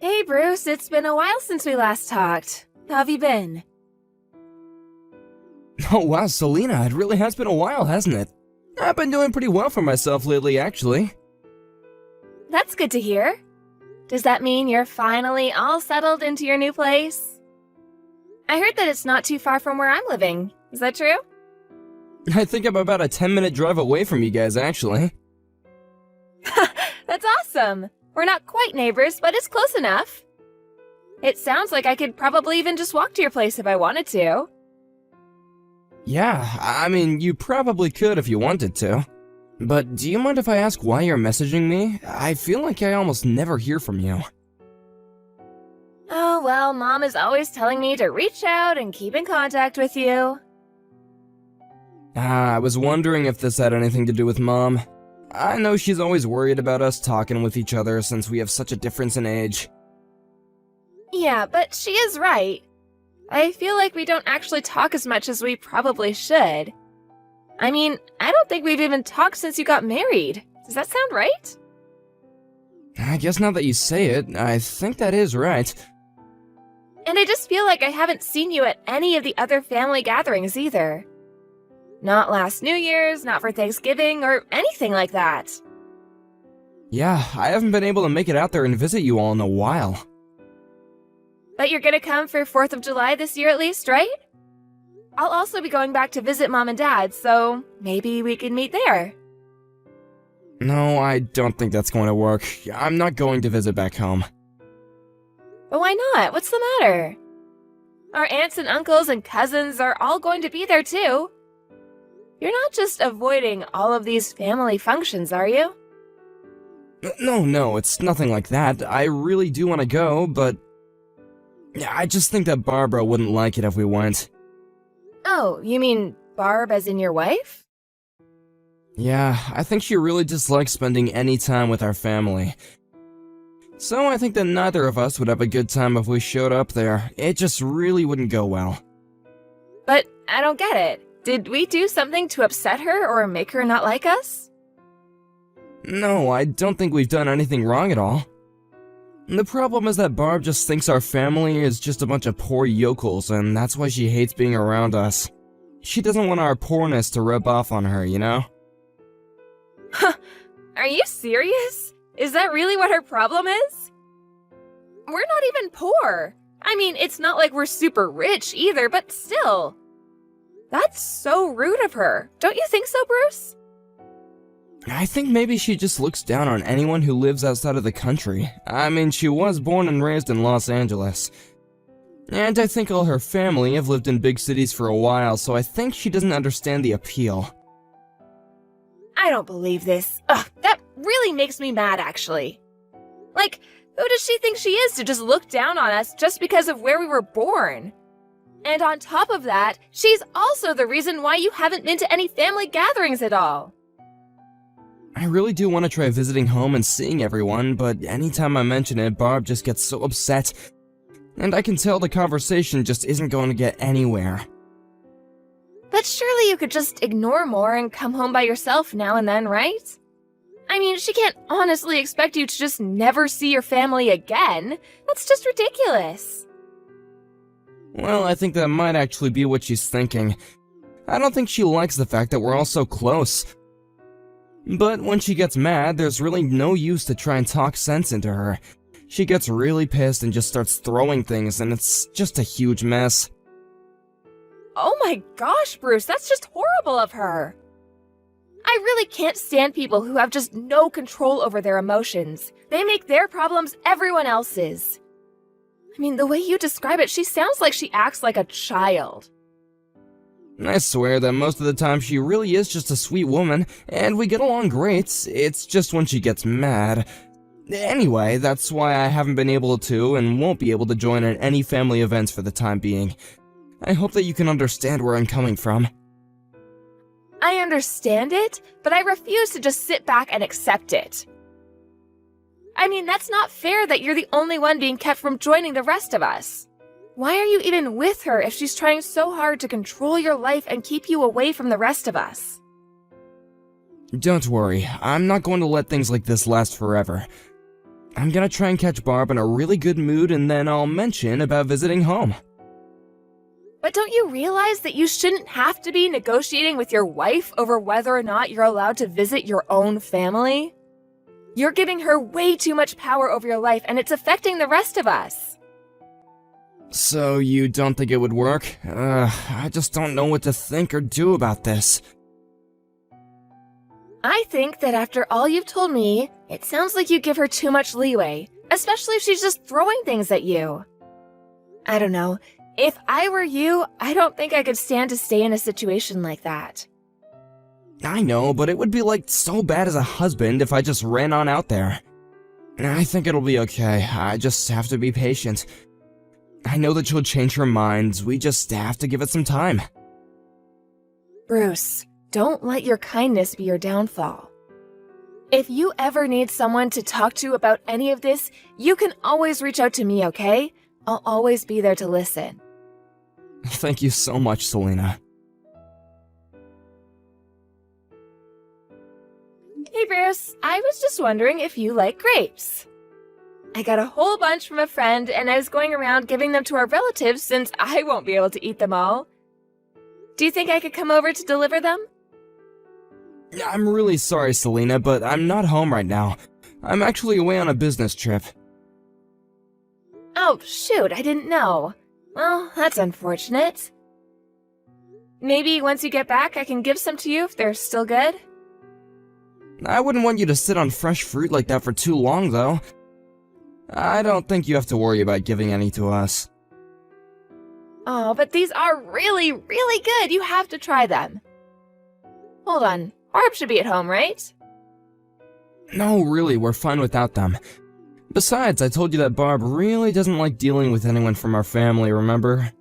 Hey Bruce, it's been a while since we last talked. How have you been? Oh wow, Selena, it really has been a while, hasn't it? I've been doing pretty well for myself lately, actually. That's good to hear. Does that mean you're finally all settled into your new place? I heard that it's not too far from where I'm living. Is that true? I think I'm about a 10-minute drive away from you guys, actually. That's awesome! We're not quite neighbors, but it's close enough. It sounds like I could probably even just walk to your place if I wanted to. Yeah, I mean, you probably could if you wanted to. But do you mind if I ask why you're messaging me? I feel like I almost never hear from you. Oh, well, Mom is always telling me to reach out and keep in contact with you. I was wondering if this had anything to do with Mom. I know she's always worried about us talking with each other since we have such a difference in age. Yeah, but she is right. I feel like we don't actually talk as much as we probably should. I mean, I don't think we've even talked since you got married. Does that sound right? I guess now that you say it, I think that is right. And I just feel like I haven't seen you at any of the other family gatherings either. Not last New Year's, not for Thanksgiving, or anything like that. Yeah, I haven't been able to make it out there and visit you all in a while. But you're gonna come for 4th of July this year at least, right? I'll also be going back to visit Mom and Dad, so maybe we can meet there. No, I don't think that's going to work. I'm not going to visit back home. But why not? What's the matter? Our aunts and uncles and cousins are all going to be there too. You're not just avoiding all of these family functions, are you? No, it's nothing like that. I really do want to go, but I just think that Barbara wouldn't like it if we went. Oh, you mean Barb as in your wife? Yeah, I think she really dislikes spending any time with our family. So I think that neither of us would have a good time if we showed up there. It just really wouldn't go well. But I don't get it. Did we do something to upset her or make her not like us? No, I don't think we've done anything wrong at all. The problem is that Barb just thinks our family is just a bunch of poor yokels, and that's why she hates being around us. She doesn't want our poorness to rub off on her, you know? Are you serious? Is that really what her problem is? We're not even poor. I mean, it's not like we're super rich either, but still. That's so rude of her. Don't you think so, Bruce? I think maybe she just looks down on anyone who lives outside of the country. I mean, she was born and raised in Los Angeles. And I think all her family have lived in big cities for a while, so I think she doesn't understand the appeal. I don't believe this. Ugh, that really makes me mad, actually. Like, who does she think she is to just look down on us just because of where we were born? And on top of that, she's also the reason why you haven't been to any family gatherings at all. I really do want to try visiting home and seeing everyone, but anytime I mention it, Barb just gets so upset. And I can tell the conversation just isn't going to get anywhere. But surely you could just ignore more and come home by yourself now and then, right? I mean, she can't honestly expect you to just never see your family again. That's just ridiculous. Well, I think that might actually be what she's thinking. I don't think she likes the fact that we're all so close. But when she gets mad, there's really no use to try and talk sense into her. She gets really pissed and just starts throwing things, and it's just a huge mess. Oh my gosh, Bruce, that's just horrible of her. I really can't stand people who have just no control over their emotions. They make their problems everyone else's. I mean, the way you describe it, she sounds like she acts like a child. I swear that most of the time she really is just a sweet woman, and we get along great. It's just when she gets mad. Anyway, that's why I haven't been able to and won't be able to join in any family events for the time being. I hope that you can understand where I'm coming from. I understand it, but I refuse to just sit back and accept it. I mean, that's not fair that you're the only one being kept from joining the rest of us. Why are you even with her if she's trying so hard to control your life and keep you away from the rest of us? Don't worry, I'm not going to let things like this last forever. I'm gonna try and catch Barb in a really good mood, and then I'll mention about visiting home. But don't you realize that you shouldn't have to be negotiating with your wife over whether or not you're allowed to visit your own family? You're giving her way too much power over your life, and it's affecting the rest of us. So you don't think it would work? I just don't know what to think or do about this. I think that after all you've told me, it sounds like you give her too much leeway, especially if she's just throwing things at you. I don't know. If I were you, I don't think I could stand to stay in a situation like that. I know, but it would be like so bad as a husband if I just ran on out there. I think it'll be okay. I just have to be patient. I know that she'll change her mind. We just have to give it some time. Bruce, don't let your kindness be your downfall. If you ever need someone to talk to about any of this, you can always reach out to me, okay? I'll always be there to listen. Thank you so much, Selena. Hey Bruce, I was just wondering if you like grapes. I got a whole bunch from a friend and I was going around giving them to our relatives since I won't be able to eat them all. Do you think I could come over to deliver them? I'm really sorry, Selena, but I'm not home right now. I'm actually away on a business trip. Oh, shoot, I didn't know. Well, that's unfortunate. Maybe once you get back, I can give some to you if they're still good? I wouldn't want you to sit on fresh fruit like that for too long, though. I don't think you have to worry about giving any to us. Oh, but these are really, really good. You have to try them. Hold on. Barb should be at home, right? No, really, we're fine without them. Besides, I told you that Barb really doesn't like dealing with anyone from our family, remember?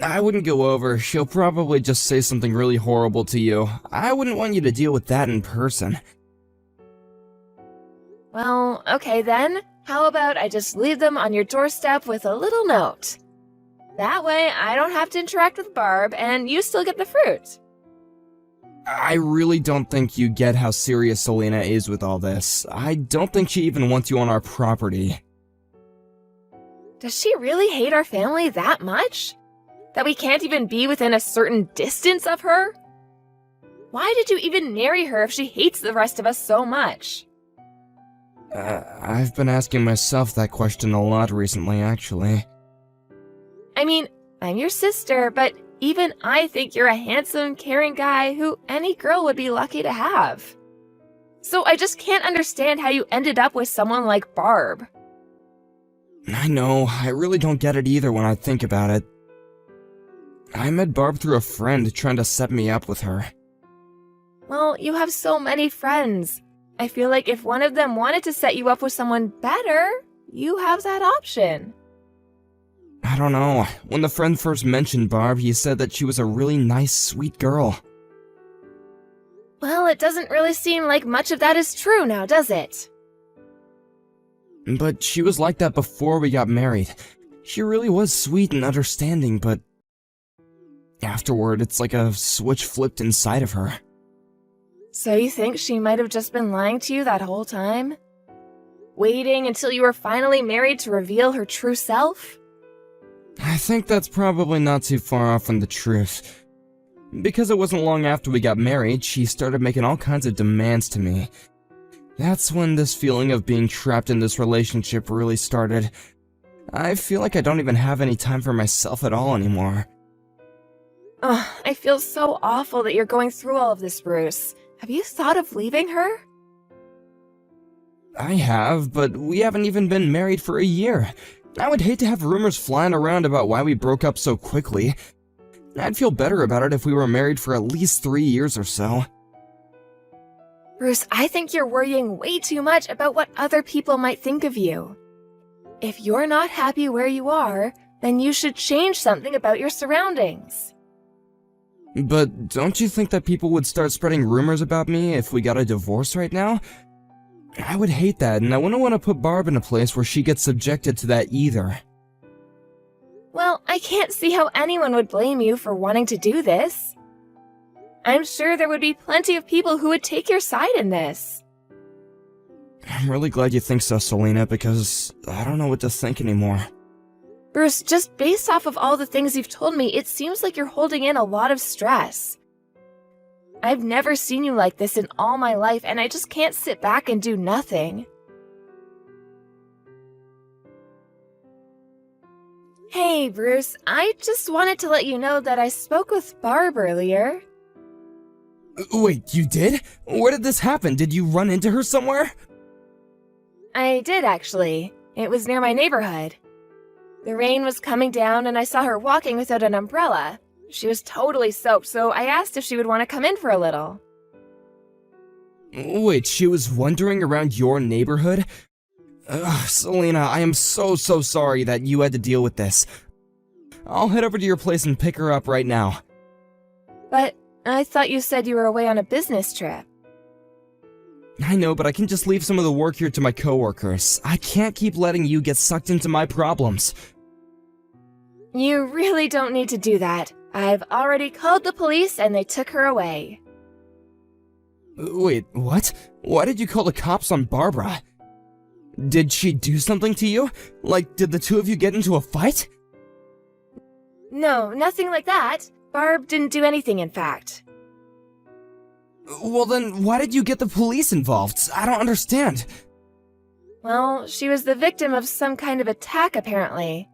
I wouldn't go over. She'll probably just say something really horrible to you. I wouldn't want you to deal with that in person. Well, okay then. How about I just leave them on your doorstep with a little note? That way, I don't have to interact with Barb, and you still get the fruit. I really don't think you get how serious Selena is with all this. I don't think she even wants you on our property. Does she really hate our family that much? That we can't even be within a certain distance of her? Why did you even marry her if she hates the rest of us so much? I've been asking myself that question a lot recently, actually. I mean, I'm your sister, but even I think you're a handsome, caring guy who any girl would be lucky to have. So I just can't understand how you ended up with someone like Barb. I know, I really don't get it either when I think about it. I met Barb through a friend trying to set me up with her. Well, you have so many friends. I feel like if one of them wanted to set you up with someone better, you have that option. I don't know. When the friend first mentioned Barb, he said that she was a really nice, sweet girl. Well, it doesn't really seem like much of that is true now, does it? But she was like that before we got married. She really was sweet and understanding, but afterward, it's like a switch flipped inside of her. So you think she might have just been lying to you that whole time? Waiting until you were finally married to reveal her true self? I think that's probably not too far off from the truth. Because it wasn't long after we got married, she started making all kinds of demands to me. That's when this feeling of being trapped in this relationship really started. I feel like I don't even have any time for myself at all anymore. Ugh, I feel so awful that you're going through all of this, Bruce. Have you thought of leaving her? I have, but we haven't even been married for a year. I would hate to have rumors flying around about why we broke up so quickly. I'd feel better about it if we were married for at least 3 years or so. Bruce, I think you're worrying way too much about what other people might think of you. If you're not happy where you are, then you should change something about your surroundings. But don't you think that people would start spreading rumors about me if we got a divorce right now? I would hate that, and I wouldn't want to put Barb in a place where she gets subjected to that either. Well, I can't see how anyone would blame you for wanting to do this. I'm sure there would be plenty of people who would take your side in this. I'm really glad you think so, Selena, because I don't know what to think anymore. Bruce, just based off of all the things you've told me, it seems like you're holding in a lot of stress. I've never seen you like this in all my life, and I just can't sit back and do nothing. Hey, Bruce, I just wanted to let you know that I spoke with Barb earlier. Wait, you did? Where did this happen? Did you run into her somewhere? I did, actually. It was near my neighborhood. The rain was coming down, and I saw her walking without an umbrella. She was totally soaked, so I asked if she would want to come in for a little. Wait, she was wandering around your neighborhood? Selena, I am so sorry that you had to deal with this. I'll head over to your place and pick her up right now. But I thought you said you were away on a business trip. I know, but I can just leave some of the work here to my coworkers. I can't keep letting you get sucked into my problems. You really don't need to do that. I've already called the police and they took her away. Wait, what? Why did you call the cops on Barbara? Did she do something to you? Like, did the two of you get into a fight? No, nothing like that. Barb didn't do anything, in fact. Well then, why did you get the police involved? I don't understand. Well, she was the victim of some kind of attack, apparently.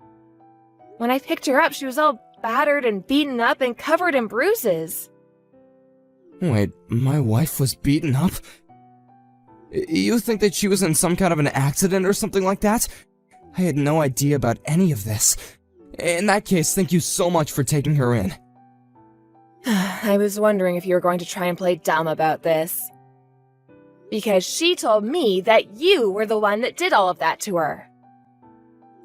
When I picked her up, she was all battered and beaten up and covered in bruises. Wait, my wife was beaten up? You think that she was in some kind of an accident or something like that? I had no idea about any of this. In that case, thank you so much for taking her in. I was wondering if you were going to try and play dumb about this. Because she told me that you were the one that did all of that to her.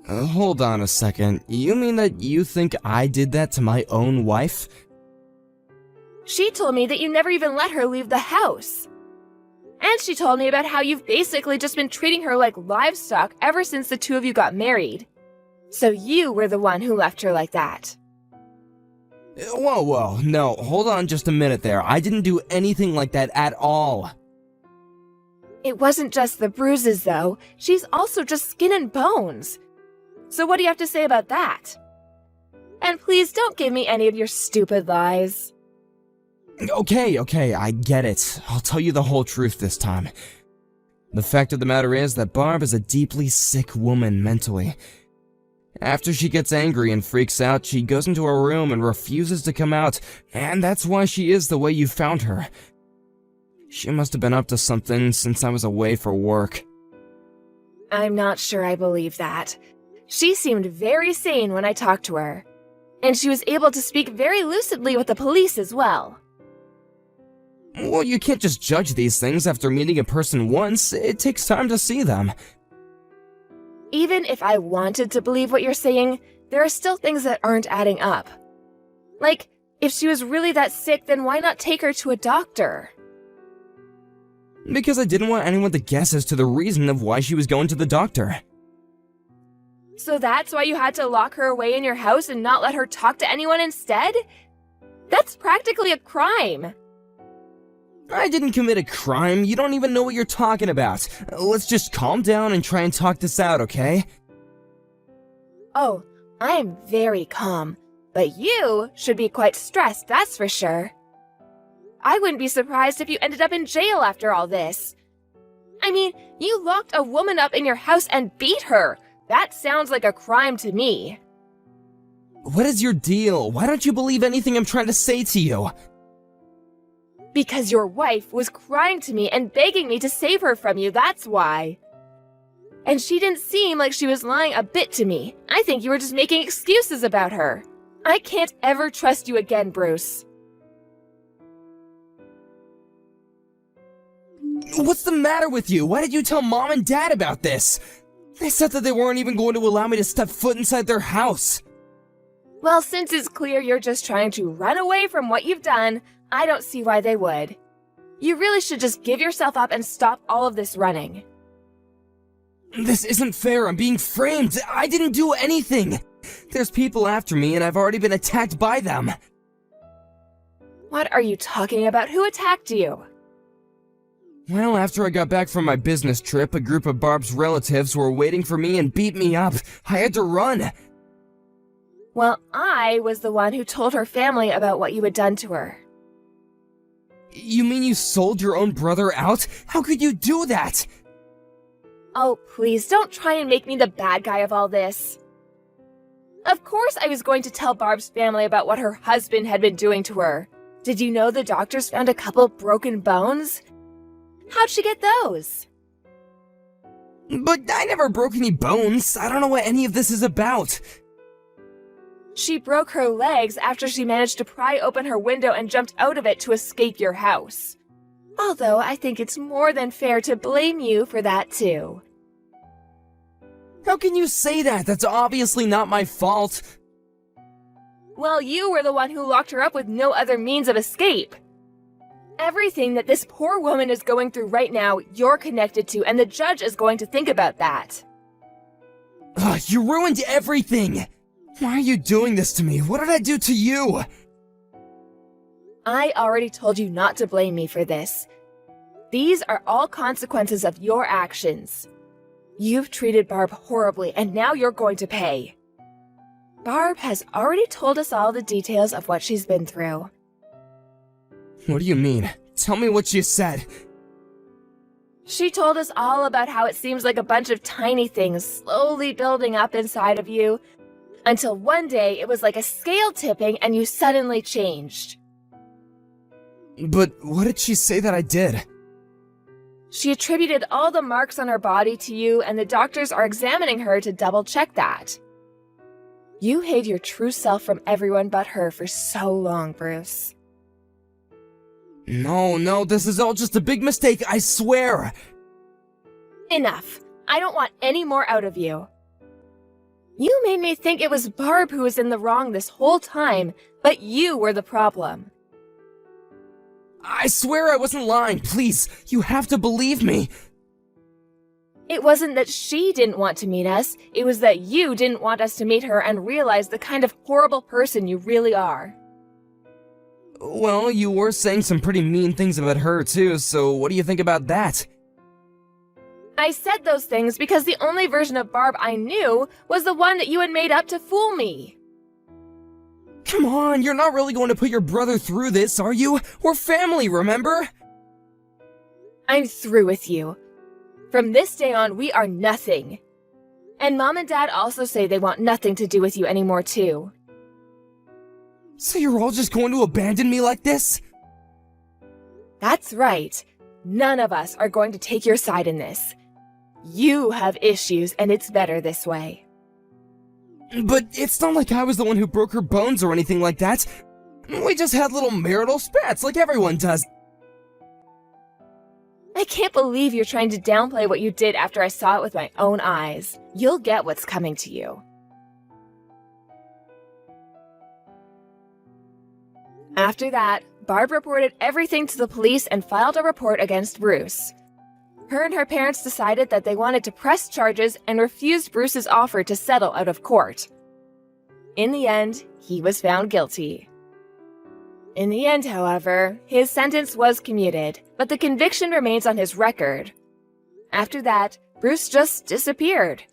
Hold on a second. You mean that you think I did that to my own wife? She told me that you never even let her leave the house. And she told me about how you've basically just been treating her like livestock ever since the two of you got married. So you were the one who left her like that. Whoa, no, hold on just a minute there. I didn't do anything like that at all. It wasn't just the bruises, though. She's also just skin and bones. So what do you have to say about that? And please don't give me any of your stupid lies. Okay, I get it. I'll tell you the whole truth this time. The fact of the matter is that Barb is a deeply sick woman mentally. After she gets angry and freaks out, she goes into her room and refuses to come out, and that's why she is the way you found her. She must have been up to something since I was away for work. I'm not sure I believe that. She seemed very sane when I talked to her, and she was able to speak very lucidly with the police as well. Well, you can't just judge these things after meeting a person once. It takes time to see them. Even if I wanted to believe what you're saying, there are still things that aren't adding up. Like, if she was really that sick, then why not take her to a doctor? Because I didn't want anyone to guess as to the reason of why she was going to the doctor. So that's why you had to lock her away in your house and not let her talk to anyone instead? That's practically a crime. I didn't commit a crime. You don't even know what you're talking about. Let's just calm down and try and talk this out, okay? Oh, I'm very calm. But you should be quite stressed, that's for sure. I wouldn't be surprised if you ended up in jail after all this. I mean, you locked a woman up in your house and beat her. That sounds like a crime to me. What is your deal? Why don't you believe anything I'm trying to say to you? Because your wife was crying to me and begging me to save her from you, that's why. And she didn't seem like she was lying a bit to me. I think you were just making excuses about her. I can't ever trust you again, Bruce. What's the matter with you? Why did you tell Mom and Dad about this? They said that they weren't even going to allow me to step foot inside their house. Well, since it's clear you're just trying to run away from what you've done, I don't see why they would. You really should just give yourself up and stop all of this running. This isn't fair. I'm being framed. I didn't do anything. There's people after me and I've already been attacked by them. What are you talking about? Who attacked you? Well, after I got back from my business trip, a group of Barb's relatives were waiting for me and beat me up. I had to run. Well, I was the one who told her family about what you had done to her. You mean you sold your own brother out? How could you do that? Oh, please, don't try and make me the bad guy of all this. Of course I was going to tell Barb's family about what her husband had been doing to her. Did you know the doctors found a couple broken bones? How'd she get those? But I never broke any bones. I don't know what any of this is about. She broke her legs after she managed to pry open her window and jumped out of it to escape your house. Although I think it's more than fair to blame you for that too. How can you say that? That's obviously not my fault. Well, you were the one who locked her up with no other means of escape. Everything that this poor woman is going through right now, you're connected to, and the judge is going to think about that. Ugh, you ruined everything! Why are you doing this to me? What did I do to you? I already told you not to blame me for this. These are all consequences of your actions. You've treated Barb horribly, and now you're going to pay. Barb has already told us all the details of what she's been through. What do you mean? Tell me what she said. She told us all about how it seems like a bunch of tiny things slowly building up inside of you, until one day it was like a scale tipping and you suddenly changed. But what did she say that I did? She attributed all the marks on her body to you, and the doctors are examining her to double-check that. You hid your true self from everyone but her for so long, Bruce. No, this is all just a big mistake, I swear! Enough. I don't want any more out of you. You made me think it was Barb who was in the wrong this whole time, but you were the problem. I swear I wasn't lying, please! You have to believe me! It wasn't that she didn't want to meet us, it was that you didn't want us to meet her and realize the kind of horrible person you really are. Well, you were saying some pretty mean things about her too, so what do you think about that? I said those things because the only version of Barb I knew was the one that you had made up to fool me. Come on, you're not really going to put your brother through this, are you? We're family, remember? I'm through with you. From this day on, we are nothing. And Mom and Dad also say they want nothing to do with you anymore too. So you're all just going to abandon me like this? That's right. None of us are going to take your side in this. You have issues, and it's better this way. But it's not like I was the one who broke her bones or anything like that. We just had little marital spats like everyone does. I can't believe you're trying to downplay what you did after I saw it with my own eyes. You'll get what's coming to you. After that, Barb reported everything to the police and filed a report against Bruce. Her and her parents decided that they wanted to press charges and refused Bruce's offer to settle out of court. In the end, he was found guilty. In the end, however, his sentence was commuted, but the conviction remains on his record. After that, Bruce just disappeared.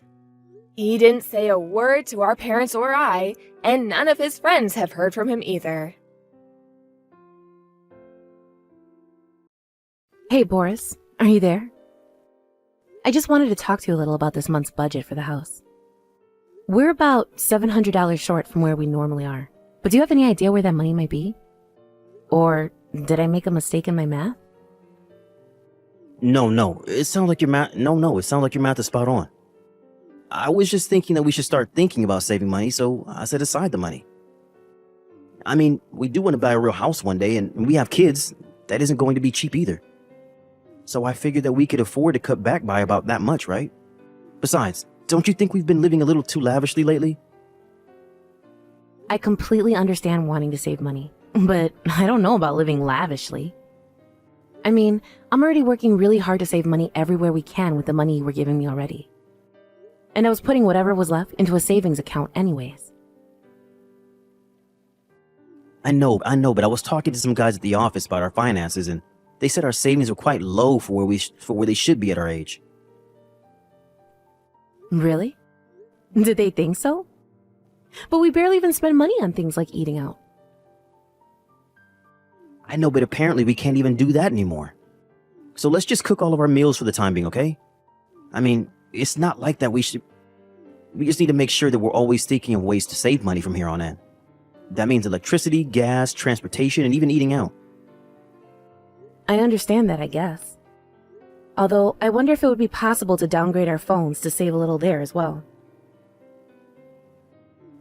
He didn't say a word to our parents or I, and none of his friends have heard from him either. Hey, Boris, are you there? I just wanted to talk to you a little about this month's budget for the house. We're about $700 short from where we normally are, but do you have any idea where that money might be? Or did I make a mistake in my math? No. It sounds like your math. No. It sounds like your math is spot on. I was just thinking that we should start thinking about saving money, so I set aside the money. I mean, we do want to buy a real house one day, and we have kids. That isn't going to be cheap either. So I figured that we could afford to cut back by about that much, right? Besides, don't you think we've been living a little too lavishly lately? I completely understand wanting to save money, but I don't know about living lavishly. I mean, I'm already working really hard to save money everywhere we can with the money you were giving me already. And I was putting whatever was left into a savings account anyways. I know, but I was talking to some guys at the office about our finances, and They said our savings were quite low for where they should be at our age. Really? Did they think so? But we barely even spend money on things like eating out. I know, but apparently we can't even do that anymore. So let's just cook all of our meals for the time being, okay? I mean, it's not like that we just need to make sure that we're always thinking of ways to save money from here on in. That means electricity, gas, transportation, and even eating out. I understand that, I guess. Although, I wonder if it would be possible to downgrade our phones to save a little there as well.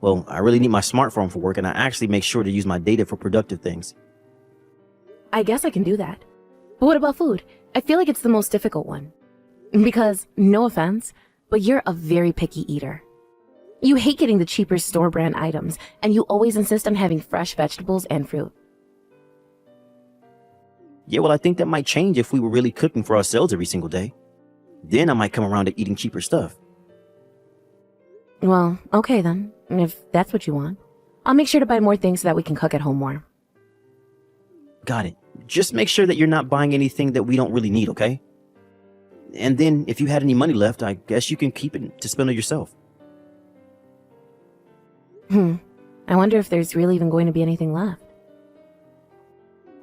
Well, I really need my smartphone for work, and I actually make sure to use my data for productive things. I guess I can do that. But what about food? I feel like it's the most difficult one. Because, no offense, but you're a very picky eater. You hate getting the cheaper store brand items, and you always insist on having fresh vegetables and fruit. Yeah, well, I think that might change if we were really cooking for ourselves every single day. Then I might come around to eating cheaper stuff. Well, okay then, if that's what you want. I'll make sure to buy more things so that we can cook at home more. Got it. Just make sure that you're not buying anything that we don't really need, okay? And then, if you had any money left, I guess you can keep it to spend on yourself. I wonder if there's really even going to be anything left.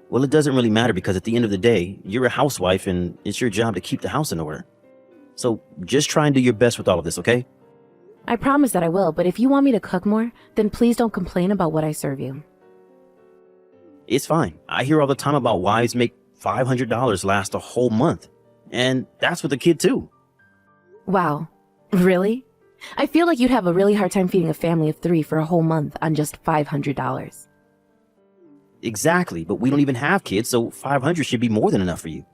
Well, it doesn't really matter because at the end of the day, you're a housewife and it's your job to keep the house in order. So just try and do your best with all of this, okay? I promise that I will, but if you want me to cook more, then please don't complain about what I serve you. It's fine. I hear all the time about wives make $500 last a whole month. And that's with a kid too. Wow. Really? I feel like you'd have a really hard time feeding a family of 3 for a whole month on just $500. Exactly, but we don't even have kids, so $500 should be more than enough for you.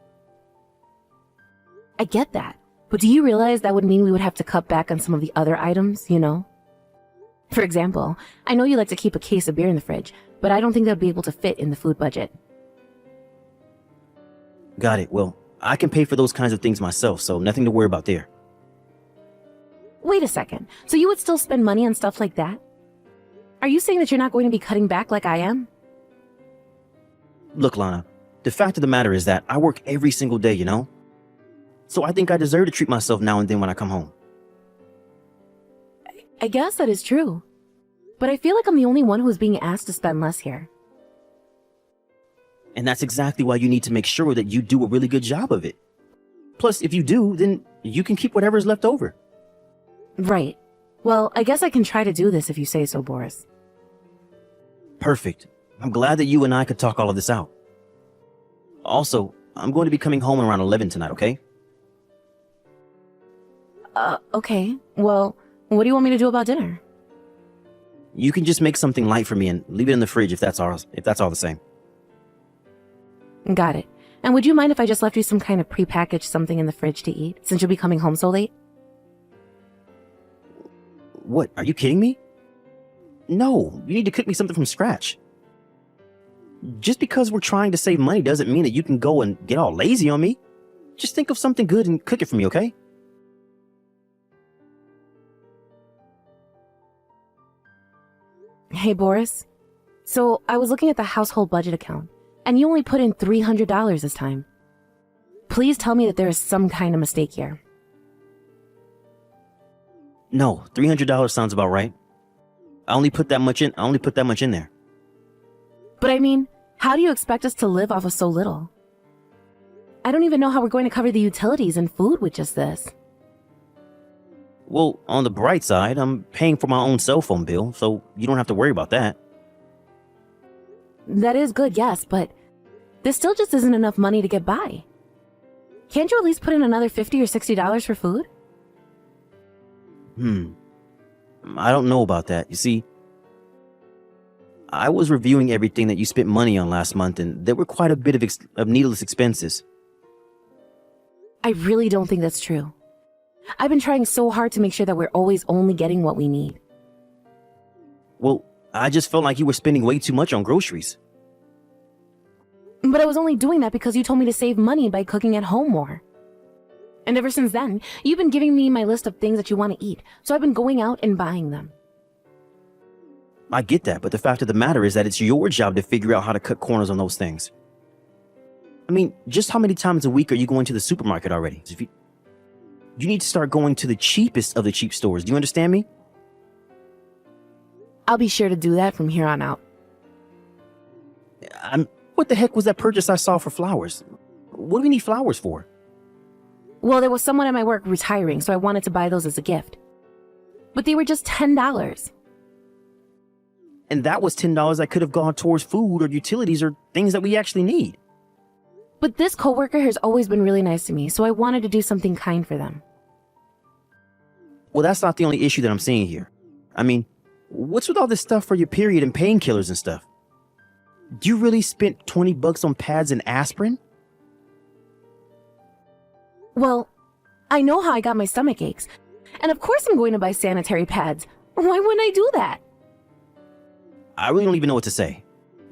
I get that, but do you realize that would mean we would have to cut back on some of the other items, you know? For example, I know you like to keep a case of beer in the fridge, but I don't think that would be able to fit in the food budget. Got it. Well, I can pay for those kinds of things myself, so nothing to worry about there. Wait a second, so you would still spend money on stuff like that? Are you saying that you're not going to be cutting back like I am? Look, Lana, the fact of the matter is that I work every single day, you know? So I think I deserve to treat myself now and then when I come home. I guess that is true. But I feel like I'm the only one who is being asked to spend less here. And that's exactly why you need to make sure that you do a really good job of it. Plus, if you do, then you can keep whatever's left over. Right. Well, I guess I can try to do this if you say so, Boris. Perfect. I'm glad that you and I could talk all of this out. Also, I'm going to be coming home around 11 tonight, okay? Okay. Well, what do you want me to do about dinner? You can just make something light for me and leave it in the fridge if that's all the same. Got it. And would you mind if I just left you some kind of prepackaged something in the fridge to eat, since you'll be coming home so late? What, are you kidding me? No, you need to cook me something from scratch. Just because we're trying to save money doesn't mean that you can go and get all lazy on me. Just think of something good and cook it for me, okay? Hey, Boris. So, I was looking at the household budget account, and you only put in $300 this time. Please tell me that there is some kind of mistake here. No, $300 sounds about right. I only put that much in there. But I mean, how do you expect us to live off of so little? I don't even know how we're going to cover the utilities and food with just this. Well, on the bright side, I'm paying for my own cell phone bill, so you don't have to worry about that. That is good, yes, but this still just isn't enough money to get by. Can't you at least put in another $50 or $60 for food? I don't know about that. You see, I was reviewing everything that you spent money on last month, and there were quite a bit of needless expenses. I really don't think that's true. I've been trying so hard to make sure that we're always only getting what we need. Well, I just felt like you were spending way too much on groceries. But I was only doing that because you told me to save money by cooking at home more. And ever since then, you've been giving me my list of things that you want to eat, so I've been going out and buying them. I get that, but the fact of the matter is that it's your job to figure out how to cut corners on those things. I mean, just how many times a week are you going to the supermarket already? You need to start going to the cheapest of the cheap stores. Do you understand me? I'll be sure to do that from here on out. What the heck was that purchase I saw for flowers? What do we need flowers for? Well, there was someone at my work retiring, so I wanted to buy those as a gift. But they were just $10. And that was $10 that could have gone towards food or utilities or things that we actually need. But this coworker has always been really nice to me, so I wanted to do something kind for them. Well, that's not the only issue that I'm seeing here. I mean, what's with all this stuff for your period and painkillers and stuff? You really spent $20 on pads and aspirin? Well, I know how I got my stomach aches. And of course I'm going to buy sanitary pads. Why wouldn't I do that? I really don't even know what to say.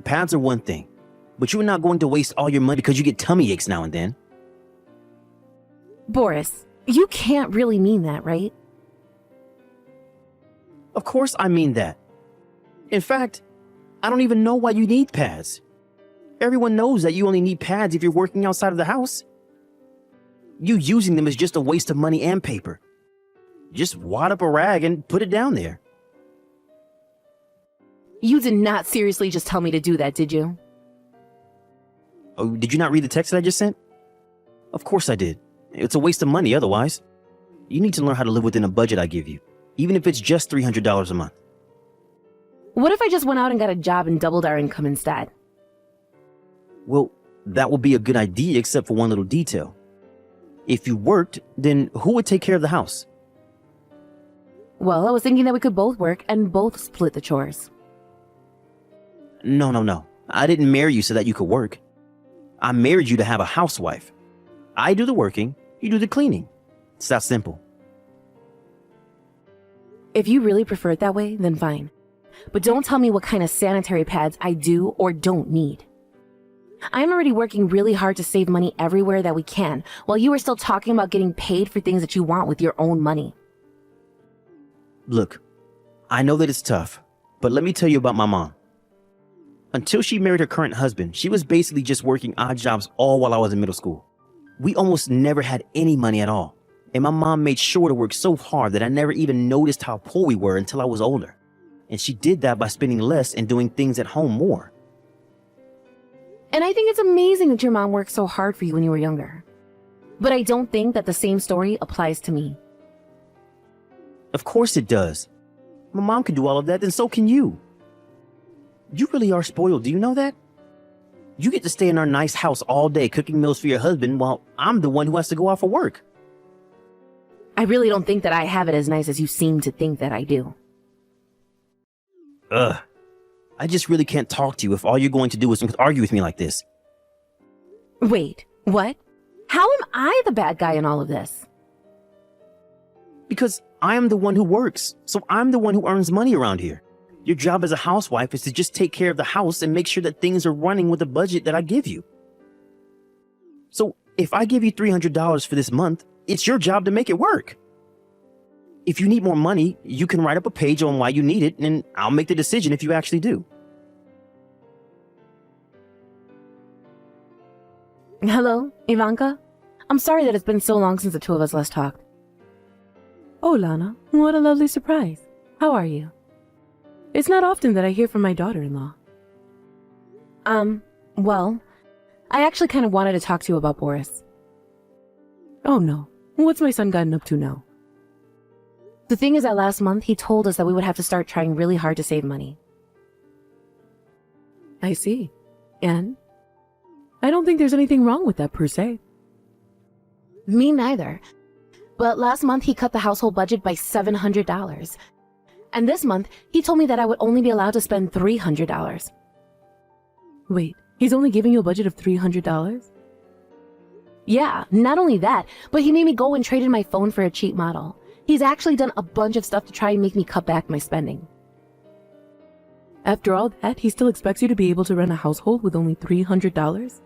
Pads are one thing, but you are not going to waste all your money because you get tummy aches now and then. Boris, you can't really mean that, right? Of course I mean that. In fact, I don't even know why you need pads. Everyone knows that you only need pads if you're working outside of the house. You using them is just a waste of money and paper. Just wad up a rag and put it down there. You did not seriously just tell me to do that, did you? Oh, did you not read the text that I just sent? Of course I did. It's a waste of money otherwise. You need to learn how to live within a budget I give you, even if it's just $300 a month. What if I just went out and got a job and doubled our income instead? Well, that would be a good idea except for one little detail. If you worked, then who would take care of the house? Well, I was thinking that we could both work and both split the chores. No. I didn't marry you so that you could work. I married you to have a housewife. I do the working, you do the cleaning. It's that simple. If you really prefer it that way, then fine. But don't tell me what kind of sanitary pads I do or don't need. I'm already working really hard to save money everywhere that we can, while you are still talking about getting paid for things that you want with your own money. Look, I know that it's tough, but let me tell you about my mom. Until she married her current husband, she was basically just working odd jobs all while I was in middle school. We almost never had any money at all, and my mom made sure to work so hard that I never even noticed how poor we were until I was older. And she did that by spending less and doing things at home more. And I think it's amazing that your mom worked so hard for you when you were younger. But I don't think that the same story applies to me. Of course it does. My mom can do all of that, and so can you. You really are spoiled, do you know that? You get to stay in our nice house all day cooking meals for your husband while I'm the one who has to go out for work. I really don't think that I have it as nice as you seem to think that I do. Ugh. I just really can't talk to you if all you're going to do is argue with me like this. Wait, what? How am I the bad guy in all of this? Because I am the one who works, so I'm the one who earns money around here. Your job as a housewife is to just take care of the house and make sure that things are running with the budget that I give you. So if I give you $300 for this month, it's your job to make it work. If you need more money, you can write up a page on why you need it, and I'll make the decision if you actually do. Hello, Ivanka? I'm sorry that it's been so long since the two of us last talked. Oh, Lana, what a lovely surprise. How are you? It's not often that I hear from my daughter-in-law. Well, I actually kind of wanted to talk to you about Boris. Oh no, what's my son gotten up to now? The thing is that last month he told us that we would have to start trying really hard to save money. I see. And? I don't think there's anything wrong with that per se. Me neither. But last month he cut the household budget by $700. And this month he told me that I would only be allowed to spend $300. Wait, he's only giving you a budget of $300? Yeah, not only that, but he made me go and trade in my phone for a cheap model. He's actually done a bunch of stuff to try and make me cut back my spending. After all that, he still expects you to be able to run a household with only $300?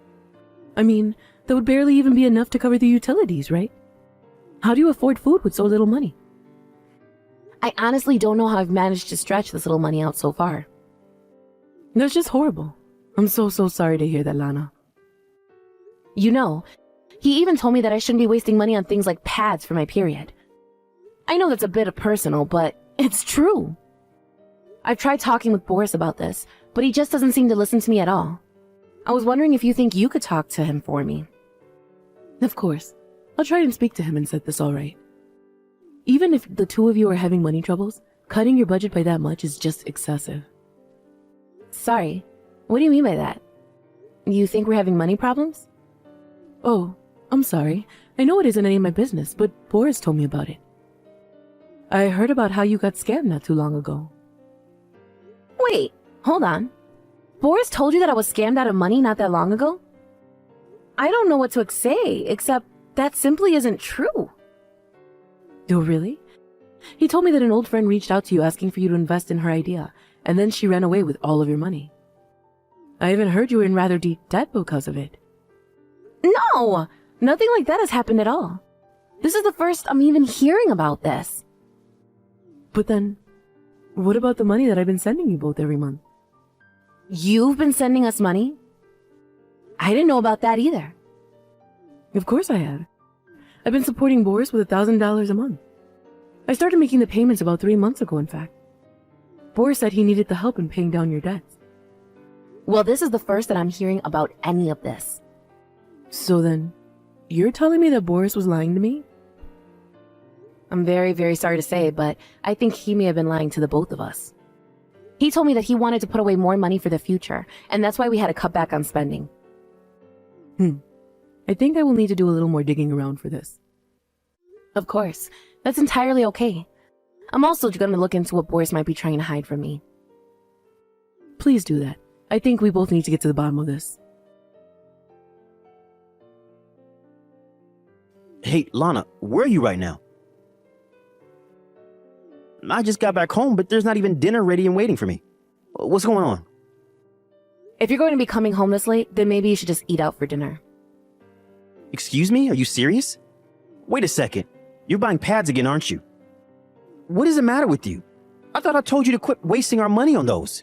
I mean, that would barely even be enough to cover the utilities, right? How do you afford food with so little money? I honestly don't know how I've managed to stretch this little money out so far. That's just horrible. I'm so sorry to hear that, Lana. You know, he even told me that I shouldn't be wasting money on things like pads for my period. I know that's a bit personal, but it's true. I've tried talking with Boris about this, but he just doesn't seem to listen to me at all. I was wondering if you think you could talk to him for me. Of course. I'll try and speak to him and set this all right. Even if the two of you are having money troubles, cutting your budget by that much is just excessive. Sorry, what do you mean by that? You think we're having money problems? Oh, I'm sorry. I know it isn't any of my business, but Boris told me about it. I heard about how you got scammed not too long ago. Wait, hold on. Boris told you that I was scammed out of money not that long ago? I don't know what to say, except that simply isn't true. Oh, really? He told me that an old friend reached out to you asking for you to invest in her idea, and then she ran away with all of your money. I even heard you were in rather deep debt because of it. No! Nothing like that has happened at all. This is the first I'm even hearing about this. But then, what about the money that I've been sending you both every month? You've been sending us money? I didn't know about that either. Of course I have. I've been supporting Boris with $1,000 a month. I started making the payments about 3 months ago, in fact. Boris said he needed the help in paying down your debts. Well, this is the first that I'm hearing about any of this. So then, you're telling me that Boris was lying to me? I'm very, very sorry to say, but I think he may have been lying to the both of us. He told me that he wanted to put away more money for the future, and that's why we had to cut back on spending. I think I will need to do a little more digging around for this. Of course, that's entirely okay. I'm also going to look into what Boris might be trying to hide from me. Please do that. I think we both need to get to the bottom of this. Hey, Lana, where are you right now? I just got back home, but there's not even dinner ready and waiting for me. What's going on? If you're going to be coming home this late, then maybe you should just eat out for dinner. Excuse me? Are you serious? Wait a second. You're buying pads again, aren't you? What is the matter with you? I thought I told you to quit wasting our money on those.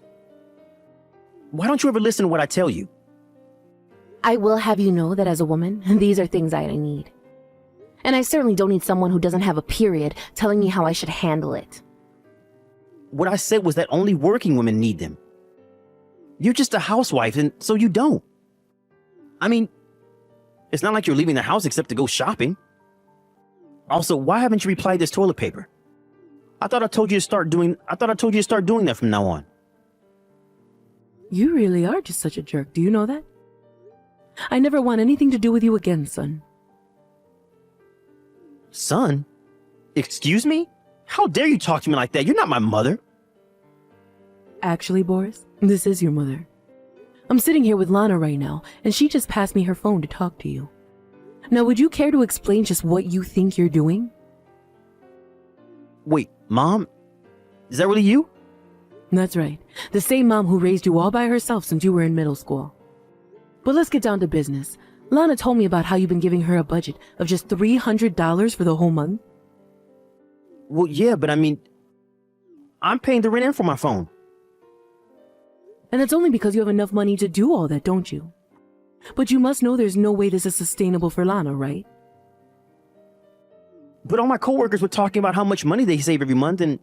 Why don't you ever listen to what I tell you? I will have you know that as a woman, these are things I need. And I certainly don't need someone who doesn't have a period telling me how I should handle it. What I said was that only working women need them. You're just a housewife, and so you don't. I mean, it's not like you're leaving the house except to go shopping. Also, why haven't you replied this toilet paper? I thought I told you to start doing that from now on. You really are just such a jerk, do you know that? I never want anything to do with you again, son. Son? Excuse me? How dare you talk to me like that? You're not my mother. Actually, Boris, this is your mother. I'm sitting here with Lana right now, and she just passed me her phone to talk to you. Now, would you care to explain just what you think you're doing? Wait, Mom? Is that really you? That's right. The same mom who raised you all by herself since you were in middle school. But let's get down to business. Lana told me about how you've been giving her a budget of just $300 for the whole month. Well, yeah, but I mean, I'm paying the rent and for my phone. And that's only because you have enough money to do all that, don't you? But you must know there's no way this is sustainable for Lana, right? But all my coworkers were talking about how much money they save every month, and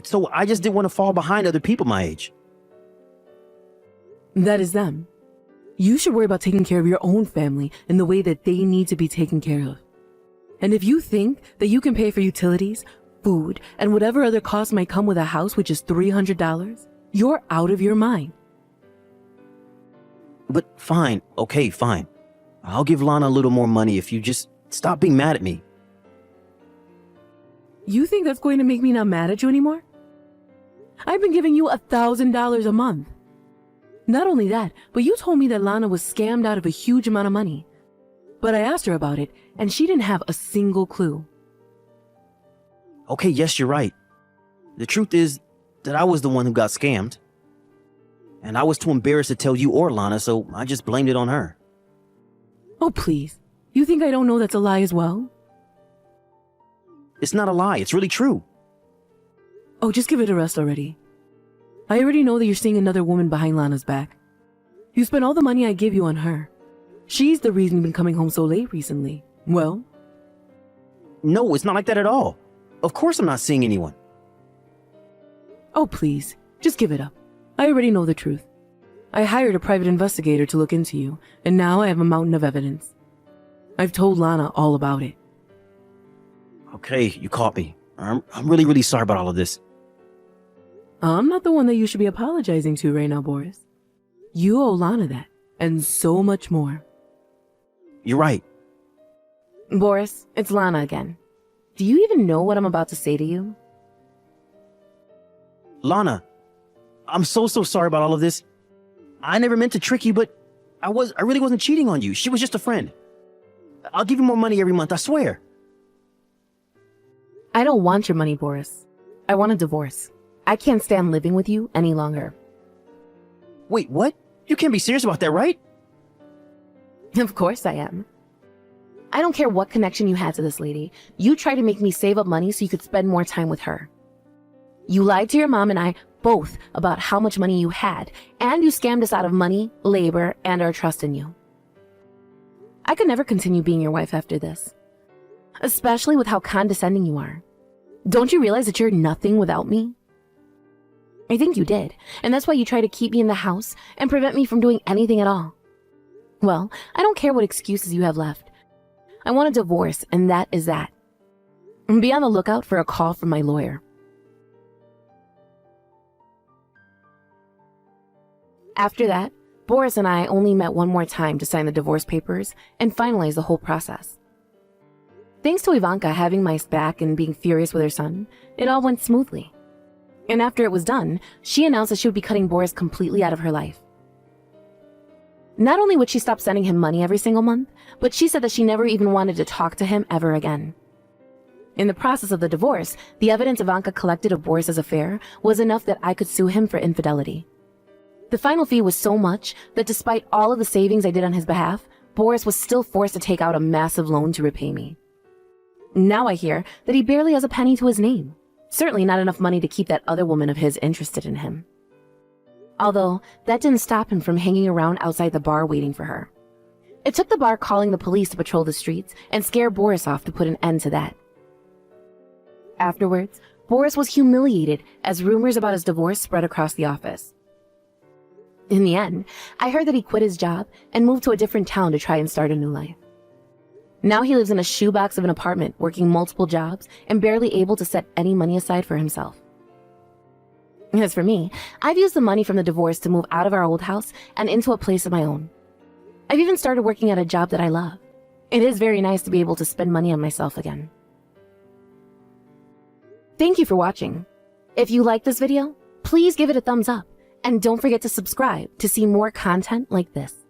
so I just didn't want to fall behind other people my age. That is them. You should worry about taking care of your own family in the way that they need to be taken care of. And if you think that you can pay for utilities, food, and whatever other costs might come with a house which is $300, you're out of your mind. But fine, okay, fine. I'll give Lana a little more money if you just stop being mad at me. You think that's going to make me not mad at you anymore? I've been giving you $1,000 a month. Not only that, but you told me that Lana was scammed out of a huge amount of money. But I asked her about it, and she didn't have a single clue. Okay, yes, you're right. The truth is that I was the one who got scammed. And I was too embarrassed to tell you or Lana, so I just blamed it on her. Oh, please. You think I don't know that's a lie as well? It's not a lie, it's really true. Oh, just give it a rest already. I already know that you're seeing another woman behind Lana's back. You spent all the money I give you on her. She's the reason you've been coming home so late recently. Well, No, it's not like that at all. Of course I'm not seeing anyone. oh please, just give it up. I already know the truth. I hired a private investigator to look into you, and now I have a mountain of evidence. I've told Lana all about it. Okay, you caught me. I'm really, really sorry about all of this. I'm not the one that you should be apologizing to right now, Boris. You owe Lana that, and so much more. You're right. Boris, it's Lana again. Do you even know what I'm about to say to you? Lana, I'm so sorry about all of this. I never meant to trick you, but I really wasn't cheating on you. She was just a friend. I'll give you more money every month, I swear. I don't want your money, Boris. I want a divorce. I can't stand living with you any longer. Wait, what? You can't be serious about that, right? Of course I am. I don't care what connection you had to this lady. You tried to make me save up money so you could spend more time with her. You lied to your mom and I both about how much money you had, and you scammed us out of money, labor, and our trust in you. I could never continue being your wife after this, especially with how condescending you are. Don't you realize that you're nothing without me? I think you did, and that's why you try to keep me in the house and prevent me from doing anything at all. Well, I don't care what excuses you have left. I want a divorce, and that is that. Be on the lookout for a call from my lawyer. After that, Boris and I only met one more time to sign the divorce papers and finalize the whole process. Thanks to Ivanka having my back and being furious with her son, it all went smoothly. And after it was done, she announced that she would be cutting Boris completely out of her life. Not only would she stop sending him money every single month, but she said that she never even wanted to talk to him ever again. In the process of the divorce, the evidence Ivanka collected of Boris's affair was enough that I could sue him for infidelity. The final fee was so much that despite all of the savings I did on his behalf, Boris was still forced to take out a massive loan to repay me. Now I hear that he barely has a penny to his name. Certainly not enough money to keep that other woman of his interested in him. Although, that didn't stop him from hanging around outside the bar waiting for her. It took the bar calling the police to patrol the streets and scare Boris off to put an end to that. Afterwards, Boris was humiliated as rumors about his divorce spread across the office. In the end, I heard that he quit his job and moved to a different town to try and start a new life. Now he lives in a shoebox of an apartment, working multiple jobs and barely able to set any money aside for himself. As for me, I've used the money from the divorce to move out of our old house and into a place of my own. I've even started working at a job that I love. It is very nice to be able to spend money on myself again. Thank you for watching. If you liked this video, please give it a thumbs up and don't forget to subscribe to see more content like this.